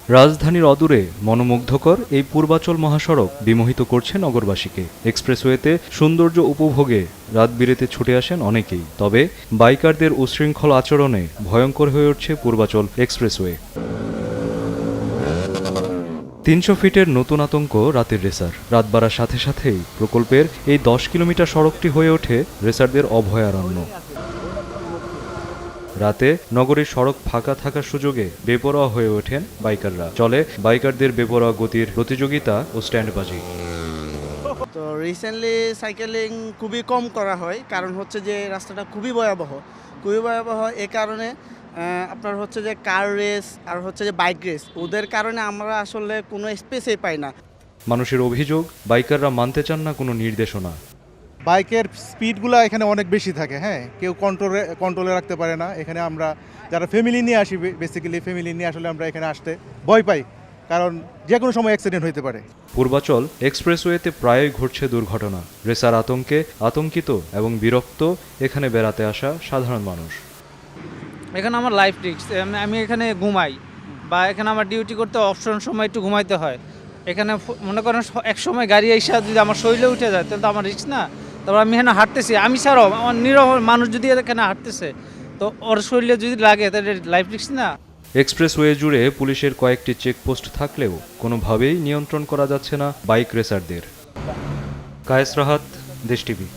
রাজধানীর অদূরে মনোমুগ্ধকর এই পূর্বাচল মহাসড়ক বিমোহিত করছে নগরবাসীকে। এক্সপ্রেসওয়েতে সৌন্দর্য উপভোগে রাত বিরেতে ছুটে আসেন অনেকেই। তবে বাইকারদের উচ্ছৃঙ্খল আচরণে ভয়ঙ্কর হয়ে উঠছে পূর্বাচল এক্সপ্রেসওয়ে। ৩০০ ফিটের নতুন আতঙ্ক রাতের রেসার। রাত বাড়ার সাথে সাথেই প্রকল্পের এই ১০ কিলোমিটার সড়কটি হয়ে ওঠে রেসারদের অভয়ারণ্য। রাতে নগরীর সড়ক ফাঁকা থাকার সুযোগে বেপরোয়া হয়ে ওঠেন বাইকাররা। চলে বাইকারদের বেপরোয়া গতির প্রতিযোগিতা ও স্ট্যান্ডবাজি। তো রিসেন্টলি সাইকেলিং খুবই কম করা হয়, কারণ হচ্ছে যে রাস্তাটা খুবই ভয়াবহ এ কারণে আপনার হচ্ছে যে কার রেস আর হচ্ছে যে বাইক রেস, ওদের কারণে আমরা আসলে কোনো স্পেসই পাই না। মানুষের অভিযোগ, বাইকাররা মানতে চান না কোনো নির্দেশনা। বাইকের স্পিডগুলো এখানে অনেক বেশি থাকে, হ্যাঁ, কেউ কন্ট্রোলে রাখতে পারে না। এখানে আমরা যারা ফ্যামিলি নিয়ে আসি, বেসিক্যালি ফ্যামিলি নিয়ে আসলে আমরা এখানে আসতে ভয় পাই, কারণ যে কোনো সময় অ্যাক্সিডেন্ট হতে পারে। পূর্বাচল এক্সপ্রেসওয়েতে প্রায়ই ঘটছে দুর্ঘটনা। রেসার আতঙ্কে আতঙ্কিত এবং বিরক্ত এখানে বেড়াতে আসা সাধারণ মানুষ। এখানে আমার লাইফ রিস্ক, আমি এখানে ঘুমাই বা এখানে আমার ডিউটি করতে অপশন সময় একটু ঘুমাইতে হয়। এখানে মনে করেন এক সময় গাড়ি এসে যদি আমার শরীরে উঠে যায় তাহলে তো আমার রিস্ক না। তারপর আমি এখানে হাঁটতেছি, আমি ছাড়াও আমার নীরব মানুষ যদি এখানে হাঁটতেছে তো ওর শরীরে যদি লাগে তাহলে লাইফ রিস্ক না। এক্সপ্রেসওয়ে জুড়ে পুলিশের কয়েকটি চেকপোস্ট থাকলেও কোনোভাবেই নিয়ন্ত্রণ করা যাচ্ছে না বাইক রেসারদের। কায়েস রাহাত, দেশ টিভি।